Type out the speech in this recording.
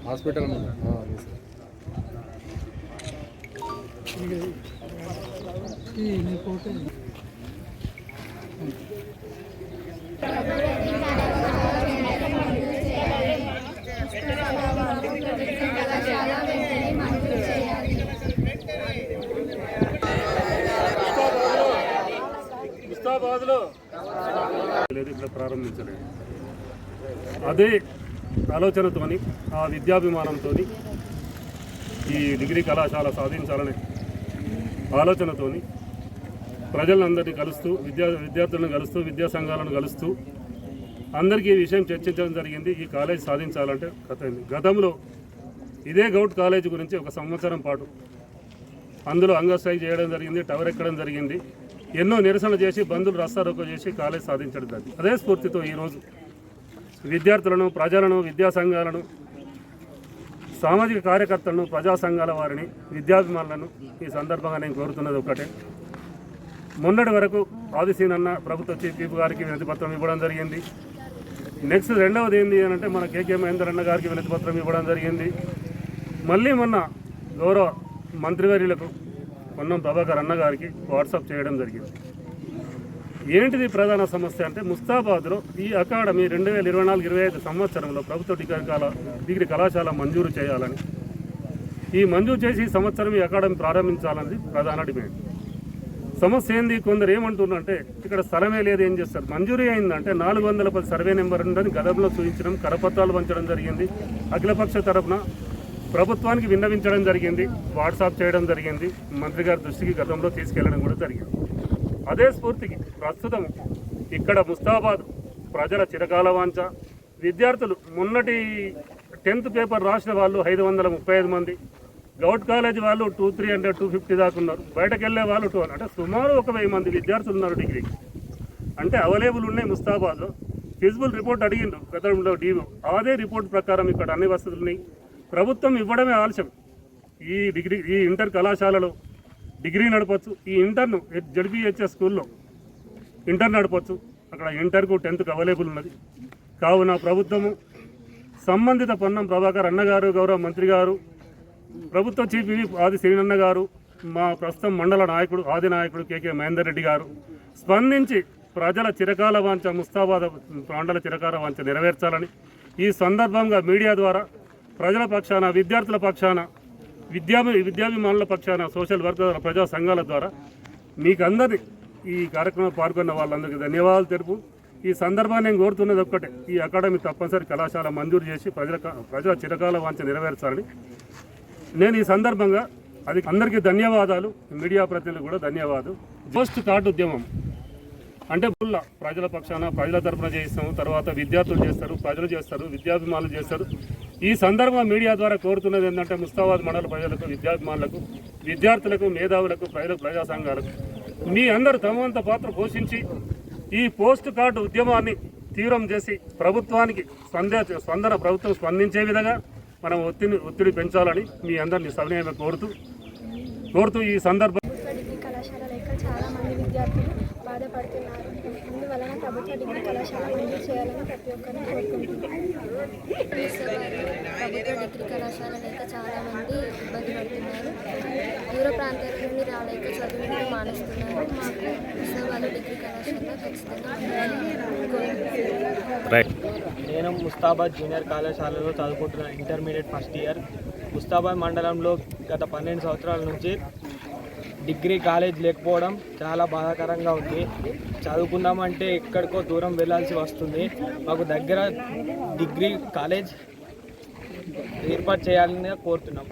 Hospital ఇట్లా ప్రారంభించలేదు. అదే ఆలోచనతోని ఆ విద్యాభిమానంతో ఈ డిగ్రీ కళాశాల సాధించాలనే ఆలోచనతోని ప్రజలందరినీ కలుస్తూ విద్యార్థులను కలుస్తూ విద్యా సంఘాలను కలుస్తూ అందరికీ ఈ విషయం చర్చించడం జరిగింది. ఈ కాలేజ్ సాధించాలంటే గతంలో ఇదే గౌట్ కాలేజ్ గురించి ఒక సంవత్సరం పాటు అందులో అంగస్ట్రైక్ చేయడం జరిగింది, టవర్ ఎక్కడం జరిగింది, ఎన్నో నిరసన చేసి బంధువులు రాస్తారోకో చేసి కాలేజ్ సాధించడం జరిగింది. అదే స్ఫూర్తితో ఈరోజు విద్యార్థులను, ప్రజలను, విద్యా సంఘాలను, సామాజిక కార్యకర్తలను, ప్రజా సంఘాల వారిని, విద్యాభిమానులను ఈ సందర్భంగా నేను కోరుతున్నది ఒకటే. మొన్నటి వరకు ఆదిశీనన్న ప్రభుత్వ చీఫ్ విప్ గారికి వినతిపత్రం ఇవ్వడం జరిగింది. నెక్స్ట్ రెండవది ఏంటి అని అంటే మన కేకే మహేందర్ అన్న గారికి వినతిపత్రం ఇవ్వడం జరిగింది. మళ్ళీ మొన్న గౌరవ మంత్రివర్యులకు పొన్నం ప్రభాకర్ అన్న గారికి వాట్సాప్ చేయడం జరిగింది. ఏంటిది ప్రధాన సమస్య అంటే ముస్తాబాద్లో ఈ అకాడమీ 2024-25 సంవత్సరంలో ప్రభుత్వ డిగ్రీ కళాశాల మంజూరు చేయాలని, ఈ మంజూరు చేసి ఈ సంవత్సరం ఈ అకాడమీ ప్రారంభించాలన్నది ప్రధాన డిమాండ్. సమస్య ఏంది, కొందరు ఏమంటున్నారంటే ఇక్కడ స్థలమే లేదు, ఏం చేస్తారు. మంజూరీ అయిందంటే 410 సర్వే నెంబర్ ఉందని గతంలో చూపించడం, కరపత్రాలు పంచడం జరిగింది. అఖిలపక్ష తరఫున ప్రభుత్వానికి విన్నవించడం జరిగింది, వాట్సాప్ చేయడం జరిగింది, మంత్రి గారి దృష్టికి గతంలో తీసుకెళ్లడం కూడా జరిగింది. అదే స్ఫూర్తికి ప్రస్తుతం ఇక్కడ ముస్తాబాద్ ప్రజల చిరకాల వాంఛ, విద్యార్థులు మొన్నటి 10th పేపర్ రాసిన వాళ్ళు 535 మంది, గౌట్ కాలేజ్ వాళ్ళు 250 దాకా ఉన్నారు, బయటకు వెళ్ళే వాళ్ళు 200, అంటే సుమారు 1000 మంది విద్యార్థులు ఉన్నారు డిగ్రీకి. అంటే అవైలబుల్ ఉన్నాయి ముస్తాబాద్లో. ఫిజిబుల్ రిపోర్ట్ అడిగిండు గతంలో డీఓ, అదే రిపోర్ట్ ప్రకారం ఇక్కడ అన్ని వసతులు ఉన్నాయి. ప్రభుత్వం ఇవ్వడమే ఆలస్యం. ఈ ఇంటర్ కళాశాలలో డిగ్రీ నడపచ్చు, ఈ ఇంటర్ను జడ్పీహెచ్ఎస్ స్కూల్లో ఇంటర్ నడపచ్చు. అక్కడ ఇంటర్కు 10th అవైలబుల్ ఉన్నది. కావున ప్రభుత్వము సంబంధిత పొన్నం ప్రభాకర్ అన్నగారు, గౌరవ మంత్రి గారు, ప్రభుత్వ చీఫ్ విప్ ఆది శ్రీనన్న గారు, మా ప్రస్తుతం మండల నాయకుడు ఆది నాయకుడు కేకే మహేందర్ రెడ్డి గారు స్పందించి ప్రజల చిరకాల వాంఛ, ముస్తాబాద్ మండల చిరకాల వాంఛ నెరవేర్చాలని ఈ సందర్భంగా మీడియా ద్వారా ప్రజల పక్షాన, విద్యార్థుల పక్షాన, విద్యాభిమానుల పక్షాన, సోషల్ వర్కర్, ప్రజా సంఘాల ద్వారా మీకు అందరి ఈ కార్యక్రమంలో పాల్గొన్న వాళ్ళందరికీ ధన్యవాదాలు తెలుపు. ఈ సందర్భాన్ని నేను కోరుతున్నది ఒక్కటే, ఈ అకాడమీ తప్పనిసరి కళాశాల మంజూరు చేసి ప్రజల చిరకాల వాంఛ నెరవేర్చాలని నేను ఈ సందర్భంగా అందరికీ ధన్యవాదాలు. మీడియా ప్రతినిధులు కూడా ధన్యవాదాలు. పోస్ట్ కార్డు ఉద్యమం అంటే ప్రజల పక్షాన, ప్రజల తరఫున చేయిస్తాము, తర్వాత విద్యార్థులు చేస్తారు, ప్రజలు చేస్తారు, విద్యాభిమానులు చేస్తారు. ఈ సందర్భంగా మీడియా ద్వారా కోరుతున్నది ఏంటంటే ముస్తాబాద్ మండల ప్రజలకు, విద్యాభిమానులకు, విద్యార్థులకు, మేధావులకు, ప్రజా సంఘాలకు మీ అందరూ తమంత పాత్ర పోషించి ఈ పోస్ట్ కార్డు ఉద్యమాన్ని తీవ్రం చేసి ప్రభుత్వానికి ప్రభుత్వం స్పందించే విధంగా మనం ఒత్తిడి పెంచాలని మీ అందరినీ సవినయంగా కోరుతూ ఈ సందర్భం కళాశాల లేక చాలా మంది విద్యార్థులు బాధపడుతున్నారు. అందువలన ప్రభుత్వ డిగ్రీ కళాశాల మంజూరు చేయాలని ప్రతి ఒక్కరిని కోరుకుంటున్నారు. ప్రభుత్వ డిగ్రీ కళాశాల లేక చాలా మంది ఇబ్బంది పడుతున్నారు. దూర ప్రాంతాల నుండి రాలేక చదువులు మానేస్తున్నారు. మాకు ముస్తాబాద్ డిగ్రీ కళాశాల ఖచ్చితంగా. నేను ముస్తాబాద్ జూనియర్ కళాశాలలో చదువుకుంటున్న ఇంటర్మీడియట్ ఫస్ట్ ఇయర్. ముస్తాబాద్ మండలంలో గత 12 సంవత్సరాల నుంచి డిగ్రీ కాలేజ్ లేకపోవడం చాలా బాధాకరంగా ఉంది. చదువుకుందామంటే ఎక్కడికో దూరం వెళ్ళాల్సి వస్తుంది. మాకు దగ్గర డిగ్రీ కాలేజ్ ఏర్పాటు చేయాలని కోరుతున్నాం.